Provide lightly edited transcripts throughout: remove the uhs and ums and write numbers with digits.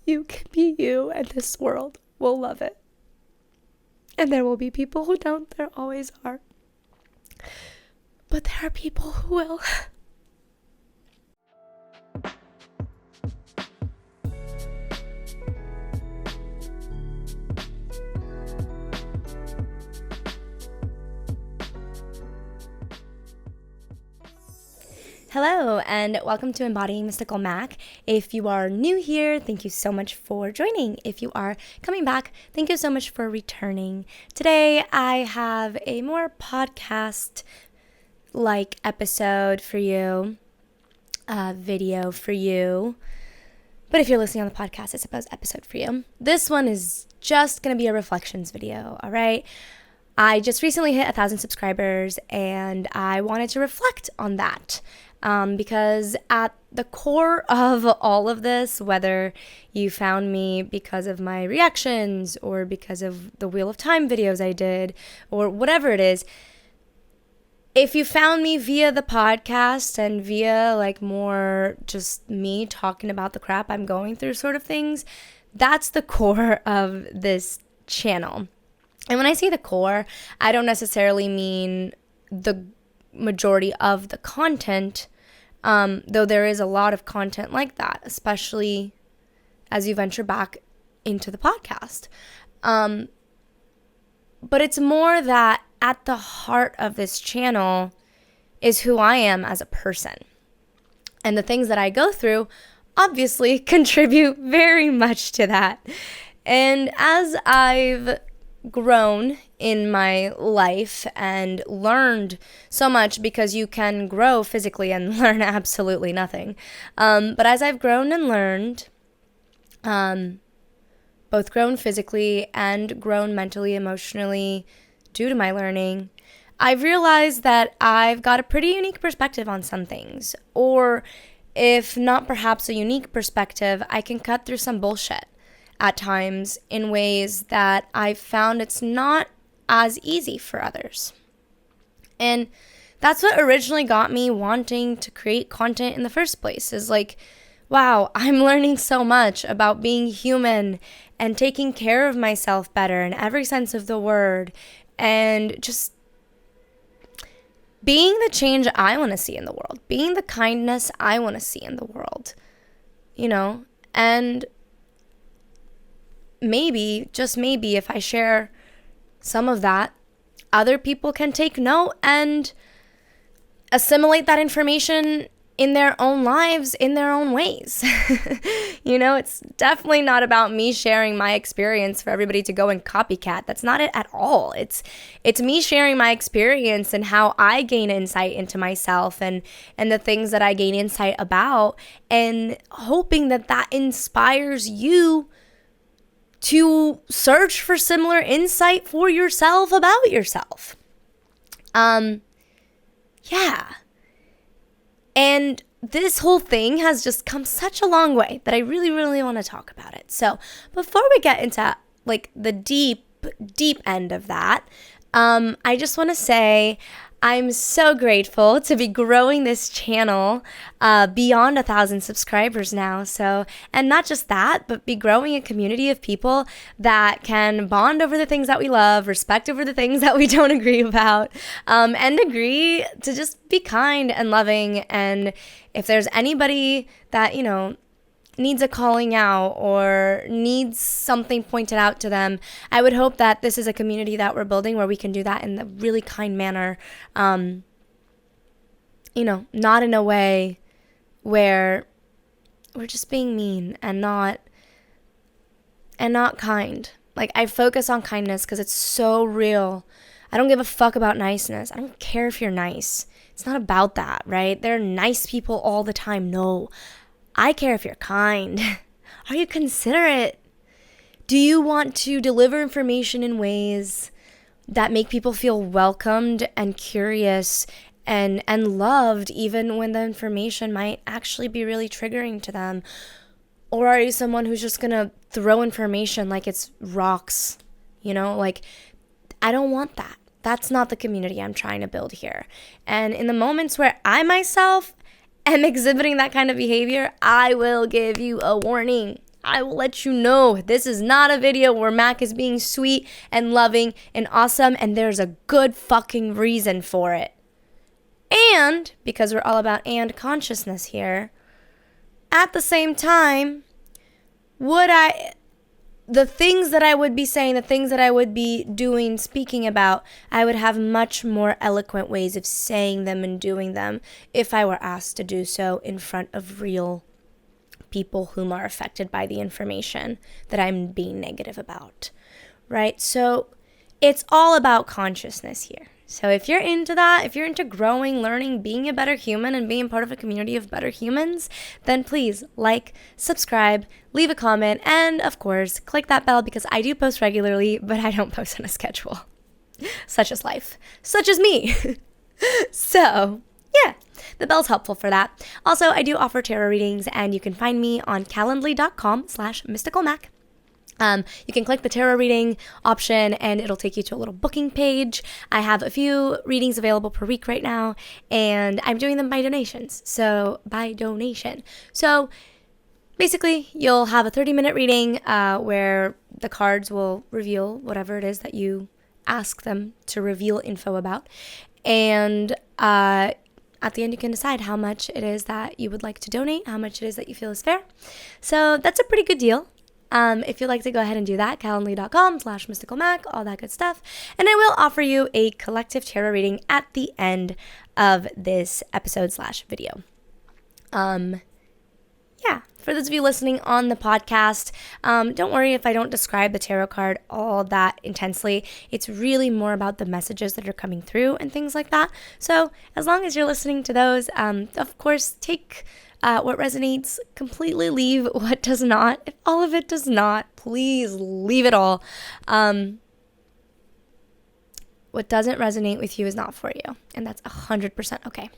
You can be you, and this world will love it. And there will be people who don't. There always are. But there are people who will. Hello, and welcome to Embodying Mystical Mac. If you are new here, thank you so much for joining. If you are coming back, thank you so much for returning. Today, I have a more podcast-like episode for you, video for you. But if you're listening on the podcast, I suppose episode for you. This one is just going to be a reflections video, all right? I just recently hit 1,000 subscribers, and I wanted to reflect on that. Because at the core of all of this, whether you found me because of my reactions or because of the Wheel of Time videos I did or whatever it is, if you found me via the podcast and via like more just me talking about the crap I'm going through sort of things, that's the core of this channel. And when I say the core, I don't necessarily mean the majority of the content, though there is a lot of content like that, especially as you venture back into the podcast. But it's more that at the heart of this channel is who I am as a person. And the things that I go through obviously contribute very much to that. And as I've grown in my life and learned so much, because you can grow physically and learn absolutely nothing. But as I've grown and learned, both grown physically and grown mentally, emotionally due to my learning, I've realized that I've got a pretty unique perspective on some things. Or if not perhaps a unique perspective, I can cut through some bullshit at times in ways that I've found it's not as easy for others. And that's what originally got me wanting to create content in the first place, is like, wow, I'm learning so much about being human and taking care of myself better in every sense of the word, and just being the change I want to see in the world, being the kindness I want to see in the world, and maybe, just maybe, if I share some of that, other people can take note and assimilate that information in their own lives, in their own ways. It's definitely not about me sharing my experience for everybody to go and copycat. That's not it at all. It's me sharing my experience and how I gain insight into myself and the things that I gain insight about, and hoping that inspires you to search for similar insight for yourself about yourself. Yeah. And this whole thing has just come such a long way that I really, really want to talk about it. So before we get into like the deep end of that, I just want to say I'm so grateful to be growing this channel beyond 1,000 subscribers now. So, and not just that, but be growing a community of people that can bond over the things that we love, respect over the things that we don't agree about, and agree to just be kind and loving. And if there's anybody that, needs a calling out or needs something pointed out to them, I would hope that this is a community that we're building where we can do that in a really kind manner. Not in a way where we're just being mean and not kind. Like, I focus on kindness because it's so real. I don't give a fuck about niceness. I don't care if you're nice. It's not about that, right? There are nice people all the time. No. I care if you're kind. Are you considerate? Do you want to deliver information in ways that make people feel welcomed and curious and loved, even when the information might actually be really triggering to them? Or are you someone who's just going to throw information like it's rocks? Like, I don't want that. That's not the community I'm trying to build here. And in the moments where I myself am exhibiting that kind of behavior, I will give you a warning. I will let you know. This is not a video where Mac is being sweet and loving and awesome, and there's a good fucking reason for it. And, because we're all about and consciousness here, at the same time, the things that I would be saying, the things that I would be doing, speaking about, I would have much more eloquent ways of saying them and doing them if I were asked to do so in front of real people whom are affected by the information that I'm being negative about, right? So it's all about consciousness here. So if you're into that, if you're into growing, learning, being a better human, and being part of a community of better humans, then please like, subscribe, leave a comment, and of course, click that bell, because I do post regularly, but I don't post on a schedule. Such is life. Such is me. So, yeah, the bell's helpful for that. Also, I do offer tarot readings, and you can find me on calendly.com/mysticalmac. You can click the tarot reading option and it'll take you to a little booking page. I have a few readings available per week right now, and I'm doing them by donations. So by donation. So basically you'll have a 30-minute reading where the cards will reveal whatever it is that you ask them to reveal info about. And at the end, you can decide how much it is that you would like to donate, how much it is that you feel is fair. So that's a pretty good deal. If you'd like to go ahead and do that, calendly.com/mysticalmac, all that good stuff. And I will offer you a collective tarot reading at the end of this episode/video. Yeah, for those of you listening on the podcast, don't worry if I don't describe the tarot card all that intensely. It's really more about the messages that are coming through and things like that. So as long as you're listening to those, of course, take what resonates, completely leave what does not. If all of it does not, please leave it all. What doesn't resonate with you is not for you, and that's 100% okay.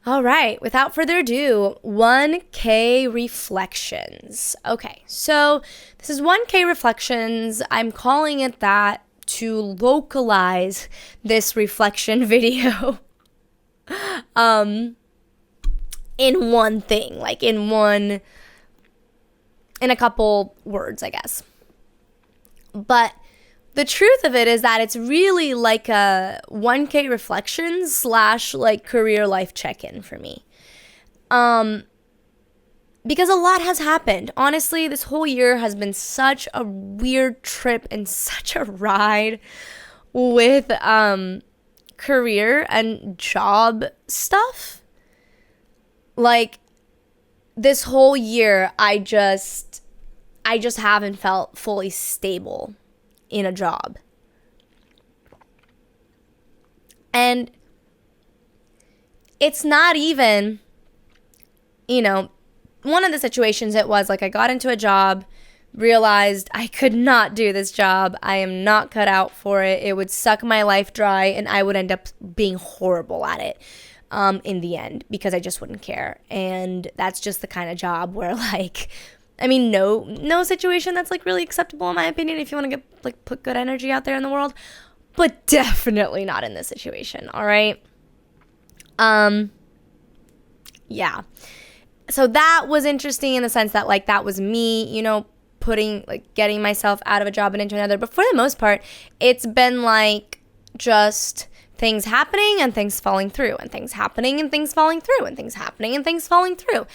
All right, without further ado, 1K reflections. Okay, so this is 1K reflections. I'm calling it that to localize this reflection video. In one thing, like in a couple words, I guess. But the truth of it is that it's really like a 1K reflections / like career life check-in for me. Because a lot has happened. Honestly, this whole year has been such a weird trip and such a ride with career and job stuff. Like, this whole year, I just haven't felt fully stable in a job. And it's not even, one of the situations it was like I got into a job, realized I could not do this job. I am not cut out for it. It would suck my life dry, and I would end up being horrible at it. In the end, because I just wouldn't care. And that's just the kind of job where no situation that's like really acceptable in my opinion if you want to get put good energy out there in the world, but definitely not in this situation. All right. Yeah. So that was interesting in the sense that that was me, getting myself out of a job and into another. But for the most part, it's been just things happening and things falling through, and things happening and things falling through, and things happening and things falling through.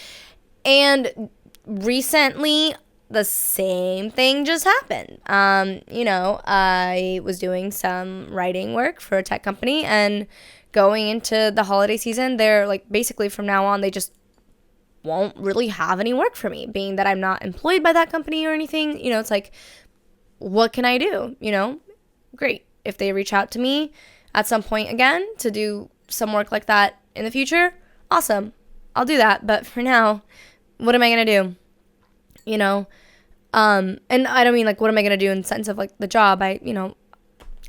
And recently, the same thing just happened. I was doing some writing work for a tech company, and going into the holiday season, they're basically from now on, they just won't really have any work for me, being that I'm not employed by that company or anything. It's what can I do? Great. If they reach out to me at some point again to do some work like that in the future, awesome. I'll do that. But for now, what am I going to do? And I don't mean what am I going to do in the sense of the job. I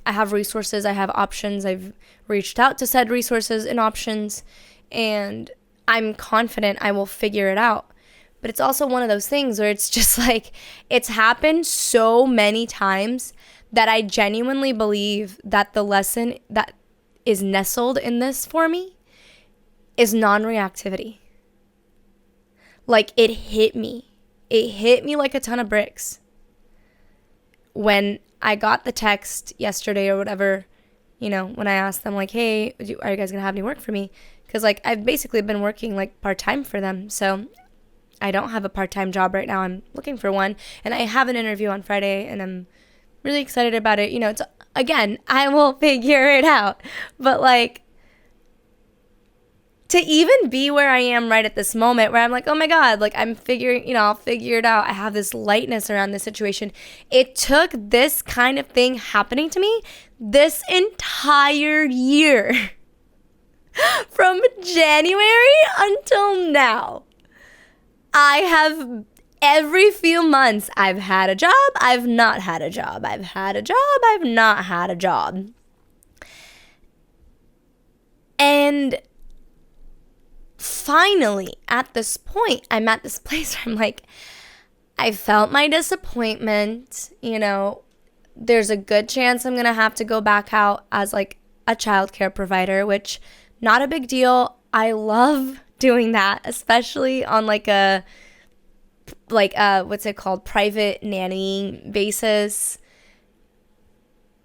have resources, I have options. I've reached out to said resources and options, and I'm confident I will figure it out. But it's also one of those things where it's just it's happened so many times that I genuinely believe that the lesson that is nestled in this for me is non-reactivity. It hit me it hit me like a ton of bricks when I got the text yesterday or whatever, you know, when I asked them like, hey, are you guys going to have any work for me? Because like I've basically been working like part-time for them. So I don't have a part-time job right now. I'm looking for one. And I have an interview on Friday and I'm really excited about it. You know, it's, again, I will figure it out. But like, to even be where I am right at this moment where I'm like, oh my God, like I'm figuring, you know, I'll figure it out. I have this lightness around this situation. It took this kind of thing happening to me this entire year from January until now. I have every few months I've had a job, I've not had a job. I've had a job, I've not had a job. And finally, at this point, I'm at this place where I'm like, I felt my disappointment. You know, there's a good chance I'm going to have to go back out as like a childcare provider, which not a big deal. I love doing that, especially on like a what's it called? Private nannying basis.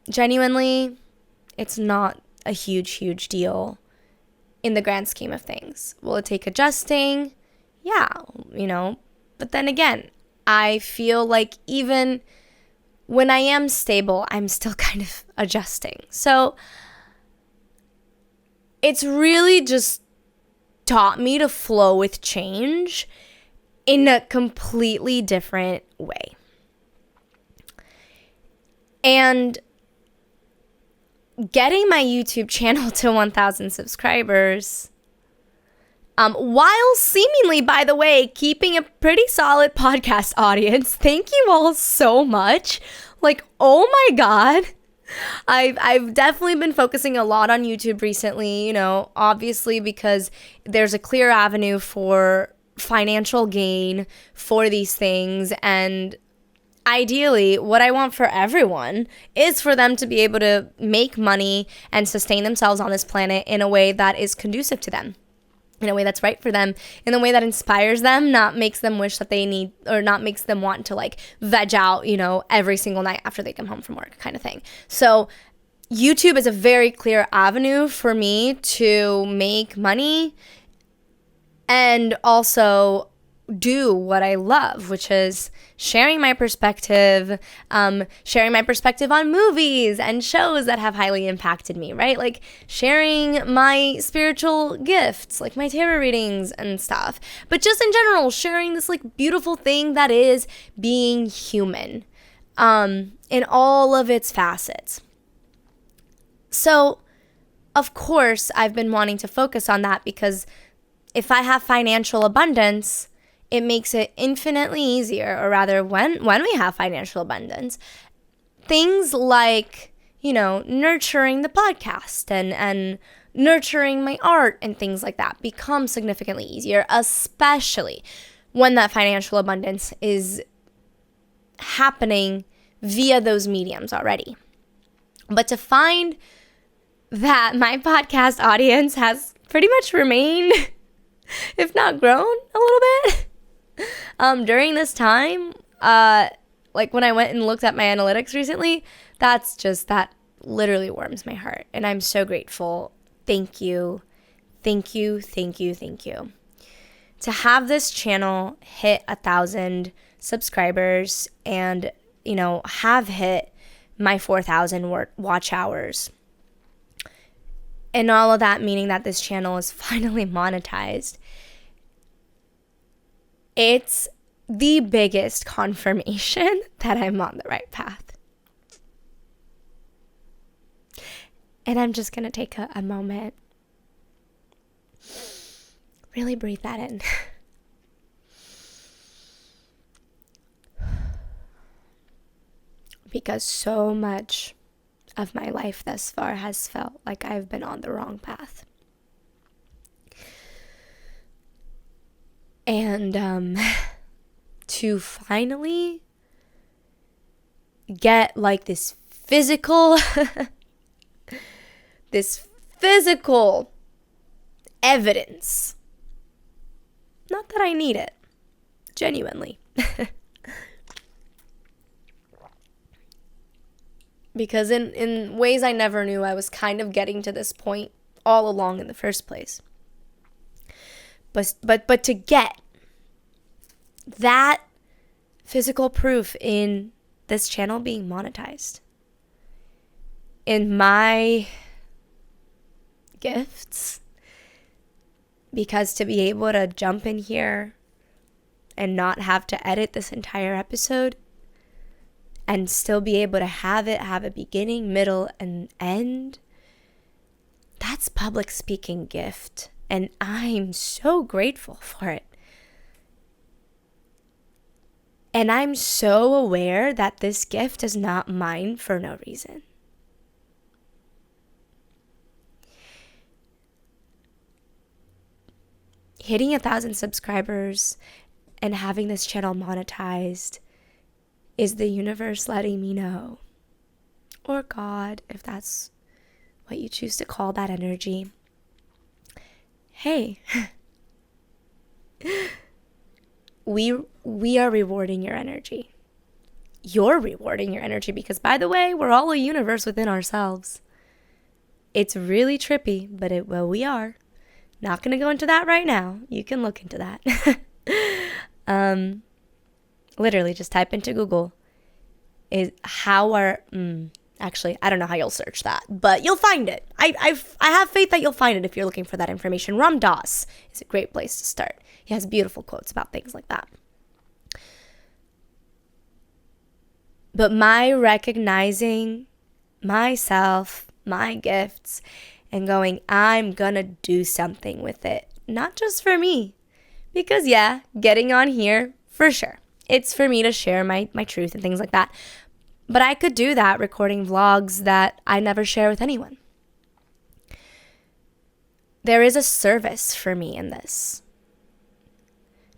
Genuinely, it's not a huge deal in the grand scheme of things. Will it take adjusting? Yeah, you know, but then again, I feel like even when I am stable, I'm still kind of adjusting. So it's really just taught me to flow with change in a completely different way. And getting my YouTube channel to 1,000 subscribers, while seemingly, by the way, keeping a pretty solid podcast audience. Thank you all so much. Like, oh my God. I've definitely been focusing a lot on YouTube recently, you know, obviously because there's a clear avenue for financial gain for these things. And ideally, what I want for everyone is for them to be able to make money and sustain themselves on this planet in a way that is conducive to them, in a way that's right for them, in a way that inspires them, not makes them wish that they need, or not makes them want to like veg out, you know, every single night after they come home from work kind of thing. So YouTube is a very clear avenue for me to make money and also do what I love, which is sharing my perspective on movies and shows that have highly impacted me, right? Like sharing my spiritual gifts, like my tarot readings and stuff. But just in general, sharing this like beautiful thing that is being human, in all of its facets. So, of course, I've been wanting to focus on that because if I have financial abundance, it makes it infinitely easier, or rather when we have financial abundance, things like, you know, nurturing the podcast and nurturing my art and things like that become significantly easier, especially when that financial abundance is happening via those mediums already. But to find that my podcast audience has pretty much remained, if not grown a little bit, during this time, like when I went and looked at my analytics recently, that literally warms my heart. And I'm so grateful. Thank you. Thank you. Thank you. Thank you. To have this channel hit 1,000 subscribers and, you know, have hit my 4,000 watch hours. And all of that meaning that this channel is finally monetized. It's the biggest confirmation that I'm on the right path. And I'm just going to take a moment. Really breathe that in. Because so much of my life thus far has felt like I've been on the wrong path. And to finally get like this physical evidence. Not that I need it, genuinely. Because in ways I never knew, I was kind of getting to this point all along in the first place. But to get that physical proof in this channel being monetized, in my gifts, because to be able to jump in here and not have to edit this entire episode and still be able to have a beginning, middle, and end, that's public speaking gift. And I'm so grateful for it. And I'm so aware that this gift is not mine for no reason. Hitting 1,000 subscribers and having this channel monetized is the universe letting me know, or God, if that's what you choose to call that energy, hey, we are rewarding your energy. You're rewarding your energy because, by the way, we're all a universe within ourselves. It's really trippy, but we are. Not going to go into that right now. You can look into that. Literally just type into Google actually, I don't know how you'll search that, but you'll find it. I have faith that you'll find it if you're looking for that information. Ram Dass is a great place to start. He has beautiful quotes about things like that. But my recognizing myself, my gifts, and going, I'm gonna do something with it. Not just for me. Because yeah, getting on here, for sure. It's for me to share my truth and things like that. But I could do that recording vlogs that I never share with anyone. There is a service for me in this.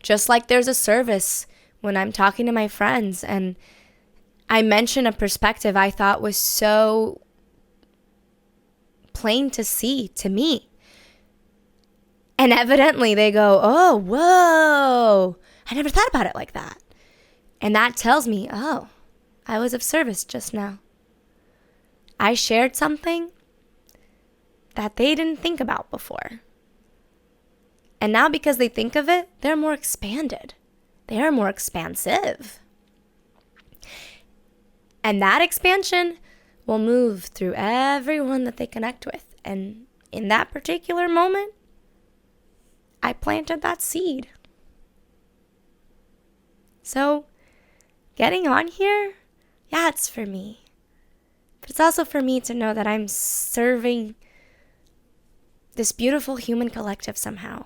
Just like there's a service when I'm talking to my friends and I mention a perspective I thought was so plain to see to me. And evidently they go, oh, whoa, I never thought about it like that. And that tells me, oh, I was of service just now. I shared something that they didn't think about before. And now because they think of it, they're more expanded. They are more expansive. And that expansion will move through everyone that they connect with. And in that particular moment, I planted that seed. So, getting on here, yeah, it's for me. But it's also for me to know that I'm serving this beautiful human collective somehow.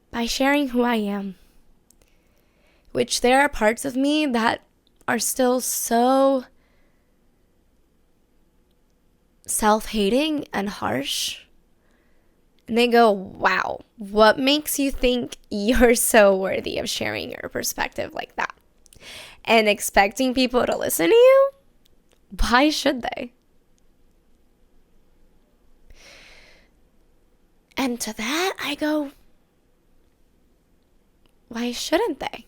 By sharing who I am. Which there are parts of me that are still so self-hating and harsh. And they go, wow, what makes you think you're so worthy of sharing your perspective like that? And expecting people to listen to you? Why should they? And to that, I go, why shouldn't they?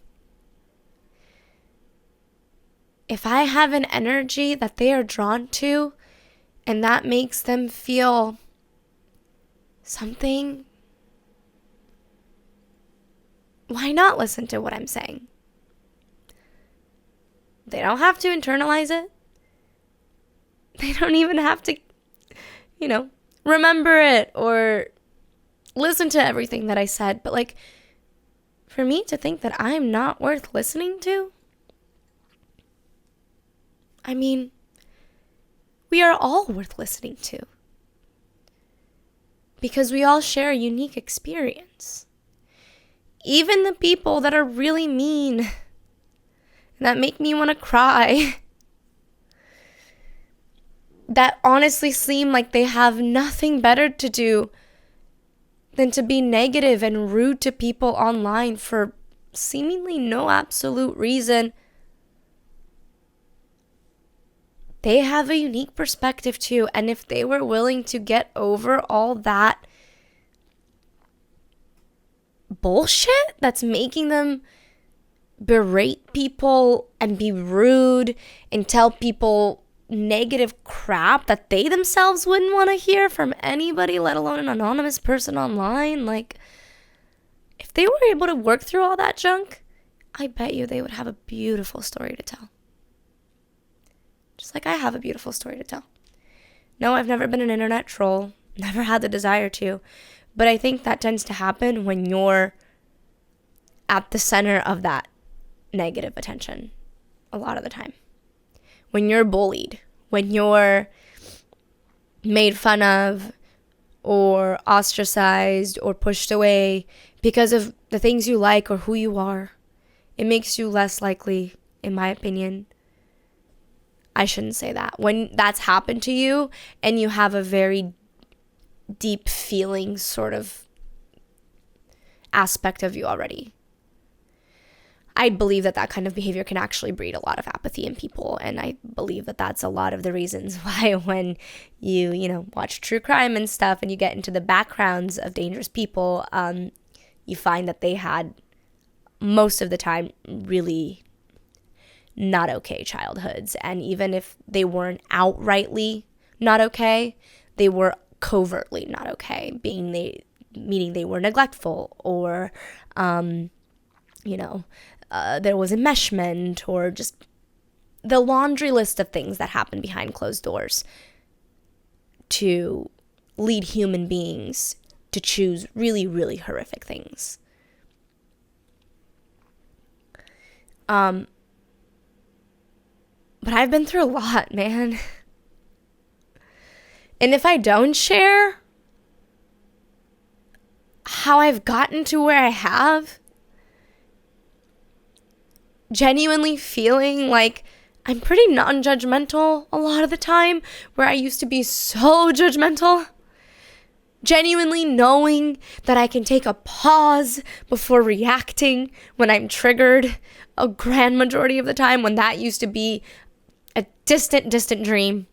If I have an energy that they are drawn to, and that makes them feel something, why not listen to what I'm saying? They don't have to internalize it. They don't even have to, remember it or listen to everything that I said. But like, for me to think that I'm not worth listening to, I mean, we are all worth listening to. Because we all share a unique experience. Even the people that are really mean, that make me want to cry, that honestly seem like they have nothing better to do than to be negative and rude to people online for seemingly no absolute reason. They have a unique perspective too, and if they were willing to get over all that bullshit that's making them berate people and be rude and tell people negative crap that they themselves wouldn't want to hear from anybody, let alone an anonymous person online. Like, if they were able to work through all that junk, I bet you they would have a beautiful story to tell. Just like I have a beautiful story to tell. No, I've never been an internet troll, never had the desire to, but I think that tends to happen when you're at the center of that negative attention a lot of the time. When you're bullied, when you're made fun of or ostracized or pushed away because of the things you like or who you are, it makes you less likely, in my opinion. I shouldn't say that. When that's happened to you and you have a very deep feeling sort of aspect of you already, I believe that that kind of behavior can actually breed a lot of apathy in people. And I believe that that's a lot of the reasons why when you watch true crime and stuff and you get into the backgrounds of dangerous people, you find that they had, most of the time, really not okay childhoods. And even if they weren't outrightly not okay, they were covertly not okay, meaning they were neglectful or, there was enmeshment or just the laundry list of things that happen behind closed doors to lead human beings to choose really, really horrific things. But I've been through a lot, man. And if I don't share how I've gotten to where I have, genuinely feeling like I'm pretty non-judgmental a lot of the time, where I used to be so judgmental. Genuinely knowing that I can take a pause before reacting when I'm triggered a grand majority of the time, when that used to be a distant dream.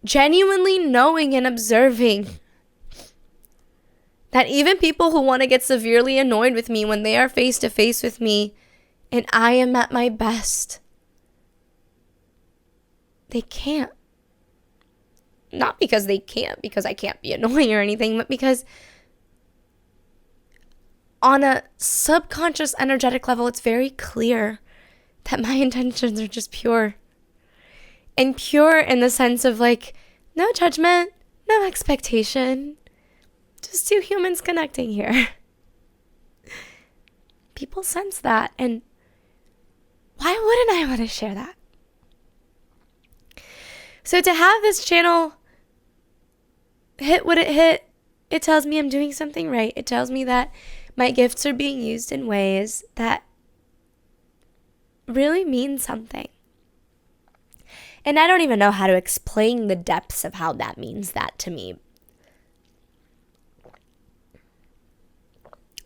Genuinely knowing and observing that even people who want to get severely annoyed with me when they are face to face with me and I am at my best, they can't. Not because they can't, because I can't be annoying or anything, but because on a subconscious energetic level, it's very clear that my intentions are just pure. And pure in the sense of like, no judgment, no expectation. Just two humans connecting here. People sense that, and why wouldn't I want to share that? So to have this channel hit what it hit, it tells me I'm doing something right. It tells me that my gifts are being used in ways that really mean something. And I don't even know how to explain the depths of how that means that to me.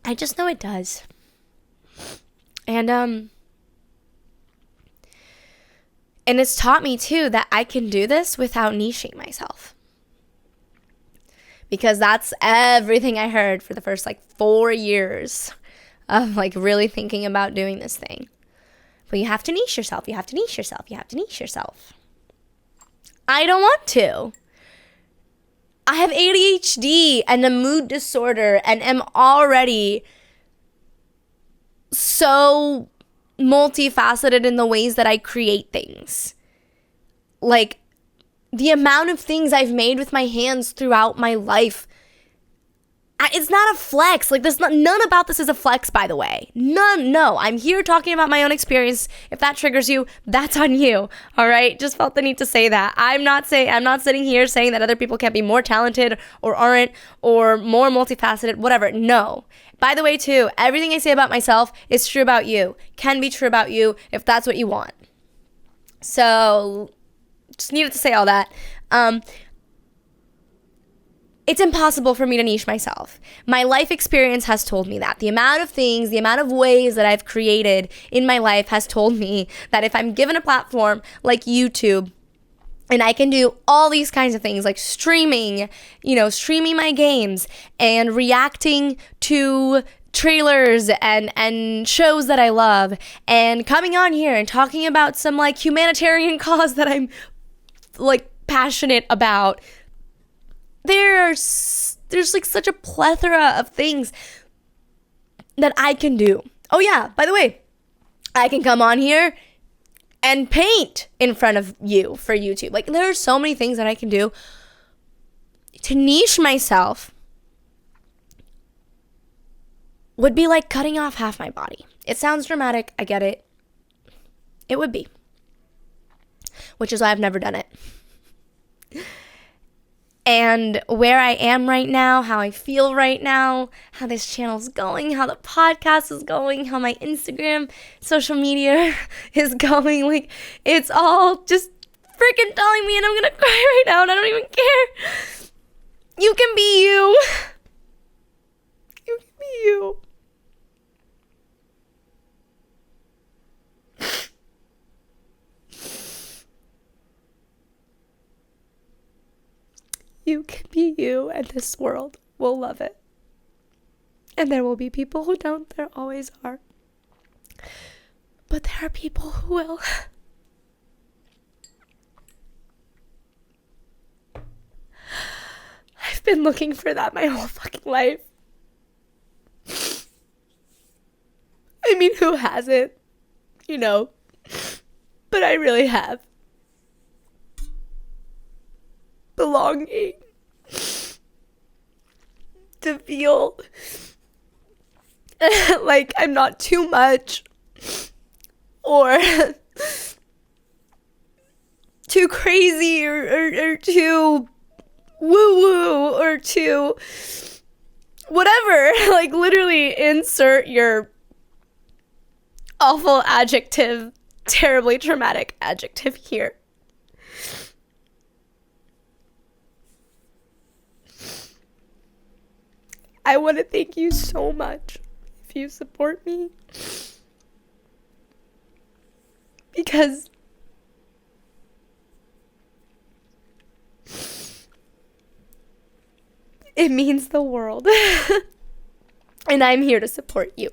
I just know it does. And it's taught me too that I can do this without niching myself. Because that's everything I heard for the first 4 years of really thinking about doing this thing. But you have to niche yourself. You have to niche yourself. You have to niche yourself. I don't want to. I have ADHD and a mood disorder and am already so multifaceted in the ways that I create things. The amount of things I've made with my hands throughout my life, it's not a flex. None about this is a flex, by the way. None, no. I'm here talking about my own experience. If that triggers you, that's on you. All right? Just felt the need to say that. I'm not sitting here saying that other people can't be more talented or aren't or more multifaceted, whatever. No. By the way, too, everything I say about myself is true about you. Can be true about you if that's what you want. So, just needed to say all that. It's impossible for me to niche myself. My life experience has told me that. The amount of things, the amount of ways that I've created in my life has told me that if I'm given a platform like YouTube And I can do all these kinds of things like streaming my games and reacting to trailers and shows that I love, and coming on here and talking about some like humanitarian cause that I'm like passionate about. There's like such a plethora of things that I can do. Oh yeah, by the way, I can come on here and paint in front of you for YouTube. Like, there are so many things that I can do to niche myself. Would be like cutting off half my body. It sounds dramatic, I get it. It would be. Which is why I've never done it. And where I am right now, how I feel right now, how this channel's going, how the podcast is going, how my Instagram, social media is going. Like, it's all just freaking telling me, and I'm gonna cry right now, and I don't even care. You can be you. You can be you. You can be you, and this world will love it. And there will be people who don't. There always are. But there are people who will. I've been looking for that my whole fucking life. I mean, who hasn't? You know. But I really have. Belonging. To feel like I'm not too much or too crazy or too woo-woo or too whatever. Like, literally insert your awful adjective, terribly traumatic adjective here. I want to thank you so much if you support me, because it means the world. And I'm here to support you.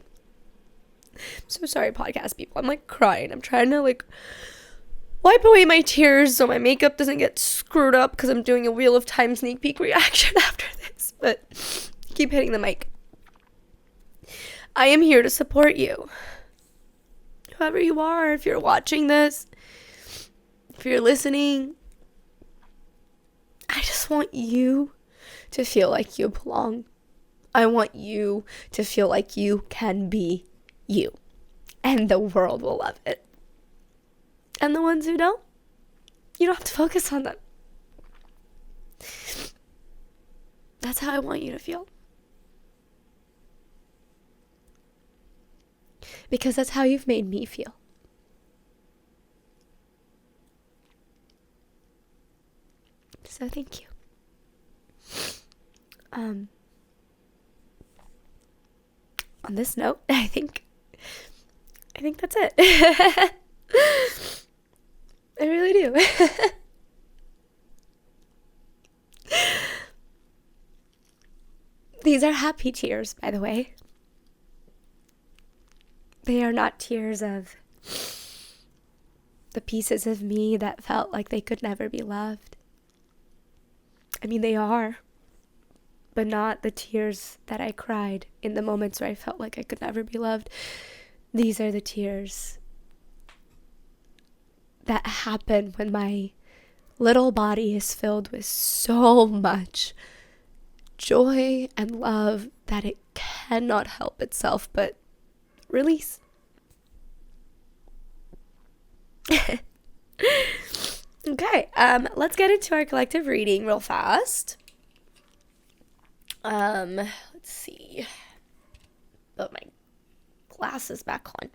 I'm so sorry, podcast people. I'm like crying. I'm trying to like wipe away my tears so my makeup doesn't get screwed up, because I'm doing a Wheel of Time sneak peek reaction after this. But keep hitting the mic. I am here to support you. Whoever you are, if you're watching this, if you're listening, I just want you to feel like you belong. I want you to feel like you can be you. And the world will love it. And the ones who don't, you don't have to focus on them. That's how I want you to feel. Because that's how you've made me feel. So thank you. On this note, I think that's it. I really do. These are happy tears, by the way. They are not tears of the pieces of me that felt like they could never be loved. I mean, they are, but not the tears that I cried in the moments where I felt like I could never be loved. These are the tears that happen when my little body is filled with so much joy and love that it cannot help itself but release. Okay, let's get into our collective reading real fast. Let's see. Put my glasses back on.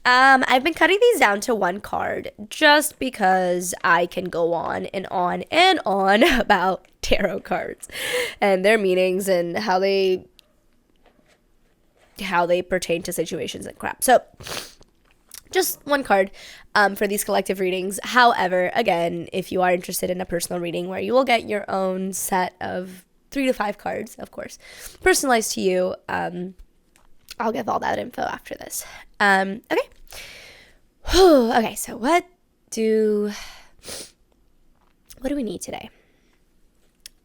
I've been cutting these down to one card just because I can go on and on and on about tarot cards and their meanings and how they pertain to situations and crap. So just one card for these collective readings. However, again, if you are interested in a personal reading where you will get your own set of 3 to 5 cards, of course, personalized to you, I'll give all that info after this. Okay. Okay, so what do we need today?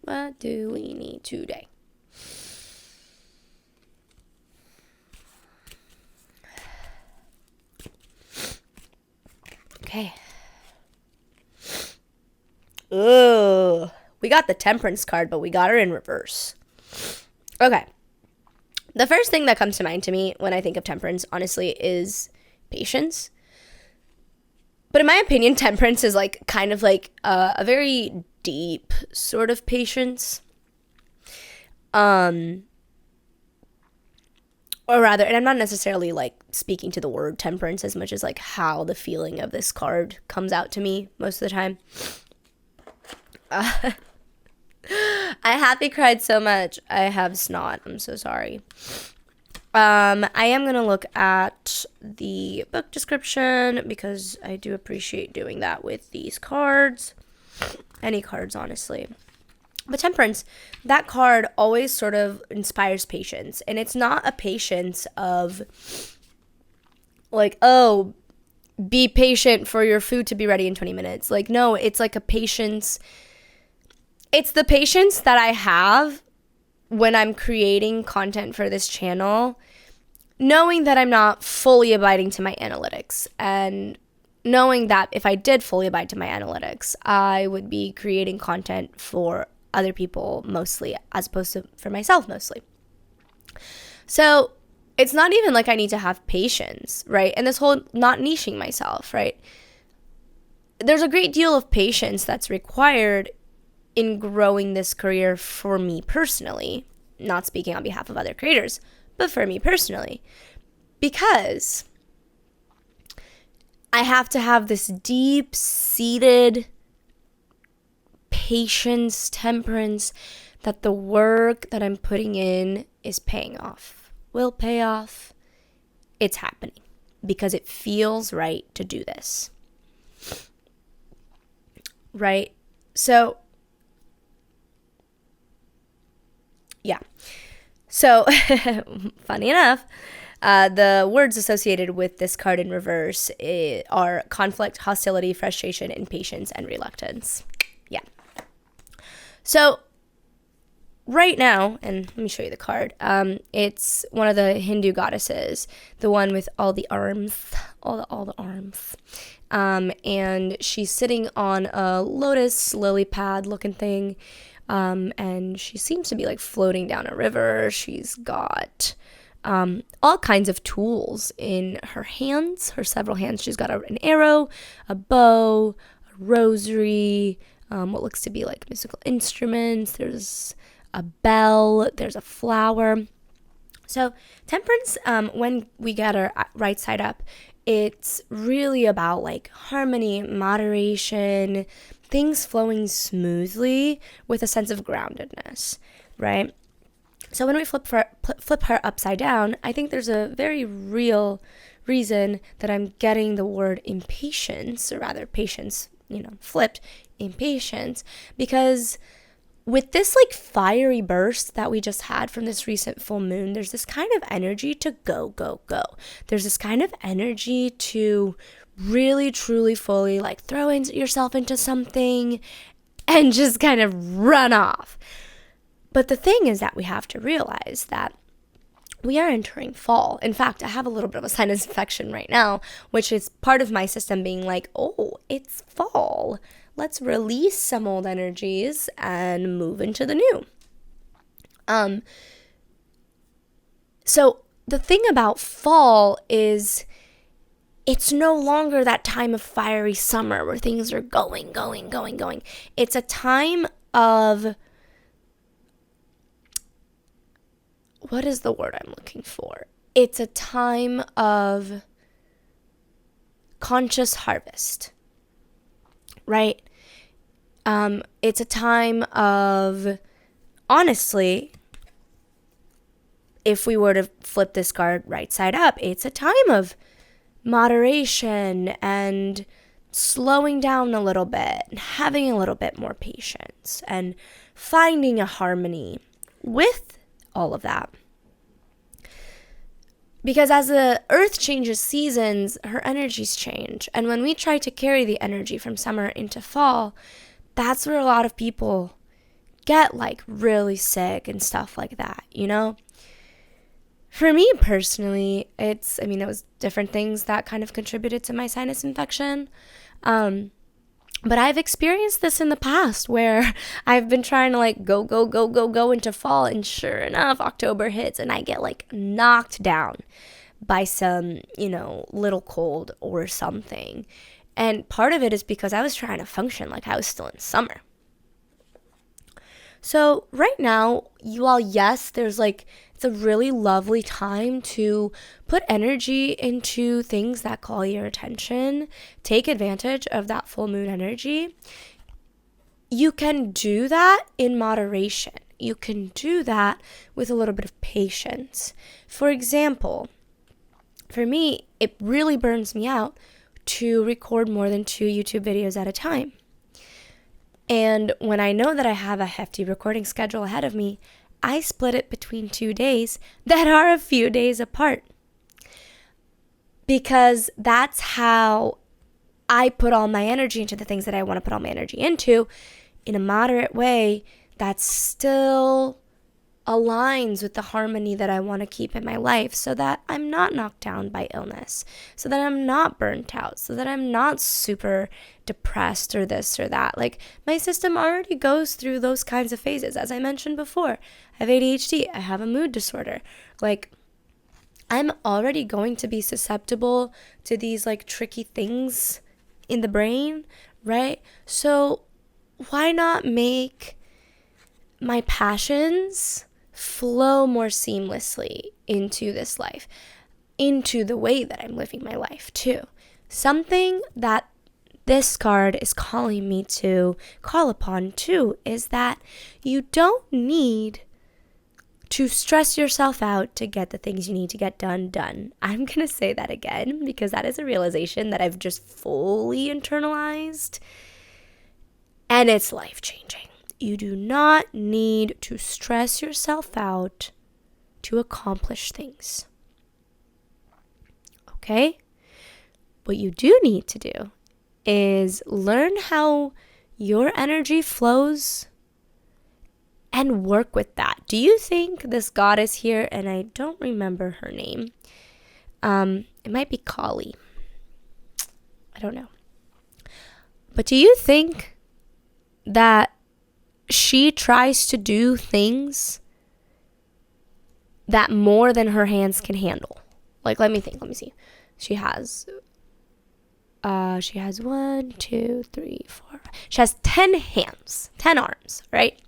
What do we need today? Okay. Ooh, we got the Temperance card, but we got her in reverse. Okay. The first thing that comes to mind to me when I think of Temperance, honestly, is patience. But in my opinion, Temperance is like kind of like a very deep sort of patience. Or rather, and I'm not necessarily like speaking to the word temperance as much as like how the feeling of this card comes out to me most of the time. I happy cried so much. I have snot. I'm so sorry. I am going to look at the book description because I do appreciate doing that with these cards. Any cards, honestly. But Temperance, that card always sort of inspires patience. And it's not a patience of like, oh, be patient for your food to be ready in 20 minutes. Like, no, it's like a patience. It's the patience that I have when I'm creating content for this channel, knowing that I'm not fully abiding to my analytics, and knowing that if I did fully abide to my analytics, I would be creating content for other people mostly, as opposed to for myself mostly. So it's not even like I need to have patience, right? And this whole not niching myself, right? There's a great deal of patience that's required in growing this career for me personally, not speaking on behalf of other creators, but for me personally, because I have to have this deep-seated patience, temperance, that the work that I'm putting in is paying off, will pay off. It's happening because it feels right to do this, right? So, yeah. So, funny enough, the words associated with this card in reverse are conflict, hostility, frustration, impatience, and reluctance. Yeah. So, right now, and let me show you the card, it's one of the Hindu goddesses, the one with all the arms, all the arms. And she's sitting on a lotus lily pad looking thing. And she seems to be like floating down a river. She's got all kinds of tools in her hands, her several hands. She's got an arrow, a bow, a rosary, what looks to be like musical instruments. There's a bell, there's a flower. So Temperance, when we get her right side up, it's really about like harmony, moderation, things flowing smoothly with a sense of groundedness, right? So when we flip her upside down, I think there's a very real reason that I'm getting the word impatience, or rather patience, flipped, impatience, because with this like fiery burst that we just had from this recent full moon, there's this kind of energy to go, go, go. There's this kind of energy to really, truly, fully like throw yourself into something and just kind of run off. But the thing is that we have to realize that we are entering fall. In fact, I have a little bit of a sinus infection right now, which is part of my system being like, oh, it's fall. Let's release some old energies and move into the new. So the thing about fall is it's no longer that time of fiery summer where things are going. It's a time of, what is the word I'm looking for? It's a time of conscious harvest, right? It's a time of, honestly, if we were to flip this card right side up, it's a time of moderation and slowing down a little bit and having a little bit more patience and finding a harmony with all of that. Because as the earth changes seasons, her energies change. And when we try to carry the energy from summer into fall, that's where a lot of people get like really sick and stuff like that, you know? For me personally, it was different things that kind of contributed to my sinus infection. But I've experienced this in the past where I've been trying to like go into fall, and sure enough, October hits and I get like knocked down by some, little cold or something. And part of it is because I was trying to function like I was still in summer. So right now, yes, there's it's a really lovely time to put energy into things that call your attention. Take advantage of that full moon energy. You can do that in moderation. You can do that with a little bit of patience. For example, for me, it really burns me out to record more than 2 YouTube videos at a time. And when I know that I have a hefty recording schedule ahead of me, I split it between 2 days that are a few days apart. Because that's how I put all my energy into the things that I want to put all my energy into in a moderate way that still aligns with the harmony that I want to keep in my life, so that I'm not knocked down by illness, so that I'm not burnt out, so that I'm not super depressed or this or that. My system already goes through those kinds of phases. As I mentioned before, I have ADHD, I have a mood disorder. I'm already going to be susceptible to these tricky things in the brain, right? So why not make my passions flow more seamlessly into this life, into the way that I'm living my life too? Something that this card is calling me to call upon too is that you don't need to stress yourself out to get the things you need to get done. I'm going to say that again because that is a realization that I've just fully internalized, and it's life-changing. You do not need to stress yourself out to accomplish things. Okay? What you do need to do is learn how your energy flows and work with that. Do you think this goddess here, and I don't remember her name, it might be Kali. I don't know. But do you think that she tries to do things that more than her hands can handle? Let me see. She has 1, 2, 3, 4. She has 10 hands, 10 arms, right?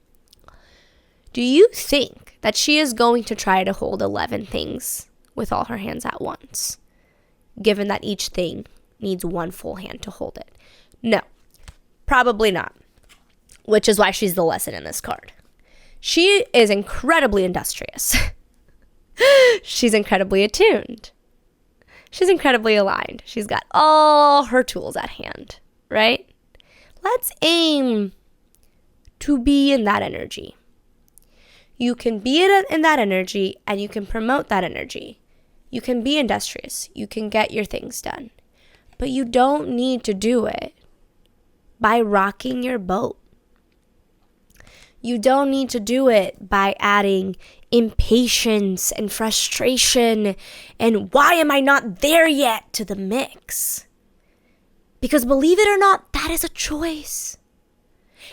Do you think that she is going to try to hold 11 things with all her hands at once, given that each thing needs one full hand to hold it? No, probably not. Which is why she's the lesson in this card. She is incredibly industrious. She's incredibly attuned. She's incredibly aligned. She's got all her tools at hand, right? Let's aim to be in that energy. You can be in that energy, and you can promote that energy. You can be industrious. You can get your things done. But you don't need to do it by rocking your boat. You don't need to do it by adding impatience and frustration and why am I not there yet to the mix. Because believe it or not, that is a choice.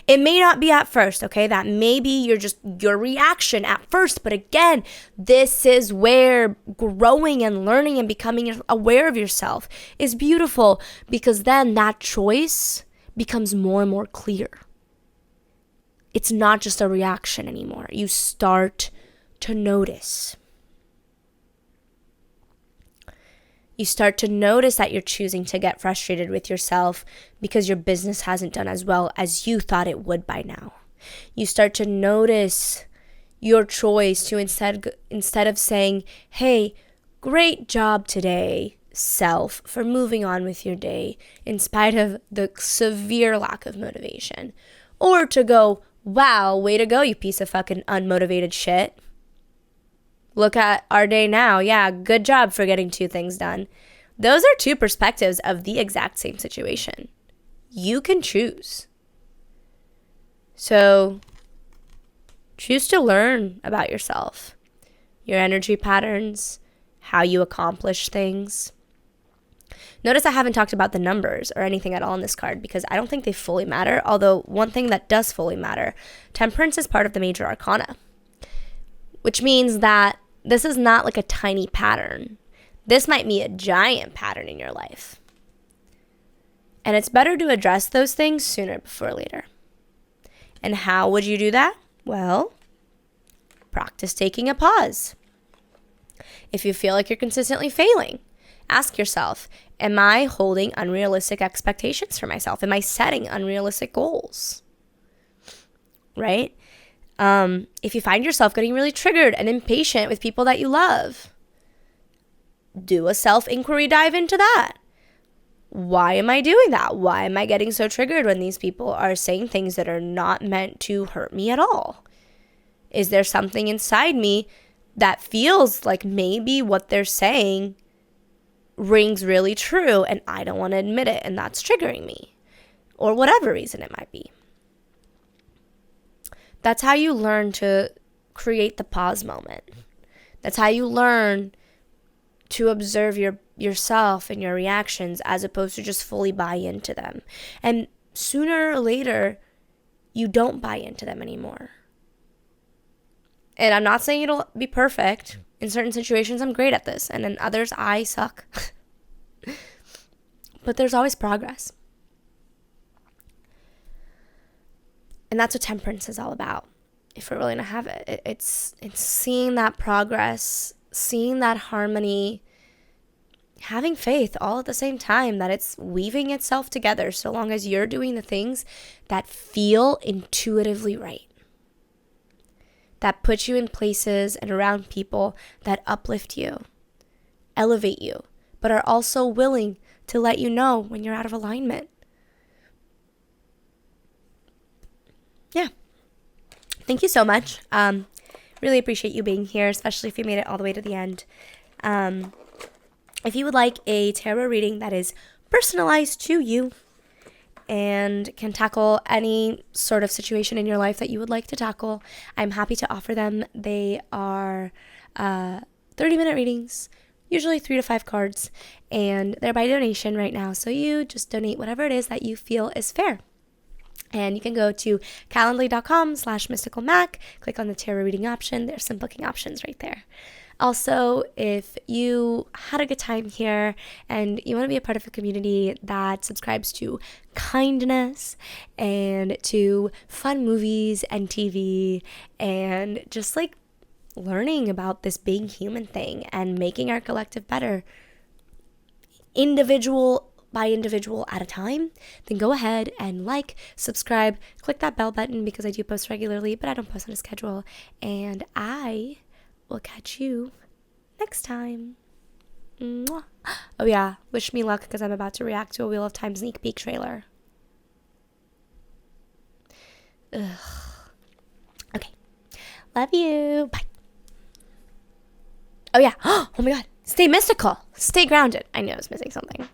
It may not be at first, okay? That may be your reaction at first. But again, this is where growing and learning and becoming aware of yourself is beautiful, because then that choice becomes more and more clear. It's not just a reaction anymore. You start to notice. You start to notice that you're choosing to get frustrated with yourself because your business hasn't done as well as you thought it would by now. You start to notice your choice to instead of saying, hey, great job today, self for moving on with your day in spite of the severe lack of motivation. Or to go, wow, way to go, you piece of fucking unmotivated shit. Look at our day now. Yeah, good job for getting 2 things done. Those are 2 perspectives of the exact same situation. You can choose. So choose to learn about yourself, your energy patterns, how you accomplish things. Notice I haven't talked about the numbers or anything at all in this card because I don't think they fully matter. Although one thing that does fully matter, temperance is part of the major arcana, which means that this is not like a tiny pattern. This might be a giant pattern in your life. And it's better to address those things sooner before later. And how would you do that? Well, practice taking a pause. If you feel like you're consistently failing, ask yourself, am I holding unrealistic expectations for myself? Am I setting unrealistic goals? Right? If you find yourself getting really triggered and impatient with people that you love, do a self-inquiry dive into that. Why am I doing that? Why am I getting so triggered when these people are saying things that are not meant to hurt me at all? Is there something inside me that feels like maybe what they're saying rings really true and I don't want to admit it and that's triggering me? Or whatever reason it might be. That's how you learn to create the pause moment. That's how you learn to observe yourself and your reactions as opposed to just fully buy into them. And sooner or later, you don't buy into them anymore. And I'm not saying it'll be perfect. In certain situations, I'm great at this. And in others, I suck. But there's always progress. And that's what temperance is all about. If we're really going to have it, it's seeing that progress, seeing that harmony, having faith all at the same time that it's weaving itself together so long as you're doing the things that feel intuitively right. That put you in places and around people that uplift you, elevate you, but are also willing to let you know when you're out of alignment. Yeah. Thank you so much. Really appreciate you being here, especially if you made it all the way to the end. If you would like a tarot reading that is personalized to you and can tackle any sort of situation in your life that you would like to tackle, I'm happy to offer them. They are 30-minute readings, usually 3 to 5 cards, and they're by donation right now. So you just donate whatever it is that you feel is fair. And you can go to calendly.com/mysticalmac, click on the tarot reading option. There's some booking options right there. Also, if you had a good time here and you want to be a part of a community that subscribes to kindness and to fun movies and TV and just like learning about this being human thing and making our collective better, individual by individual at a time, then go ahead and like, subscribe, click that bell button because I do post regularly, but I don't post on a schedule. And I will catch you next time. Mwah. Oh yeah, wish me luck because I'm about to react to a Wheel of Time sneak peek trailer. Ugh. Okay. Love you. Bye. Oh yeah. Oh my god. Stay mystical. Stay grounded. I knew I was missing something.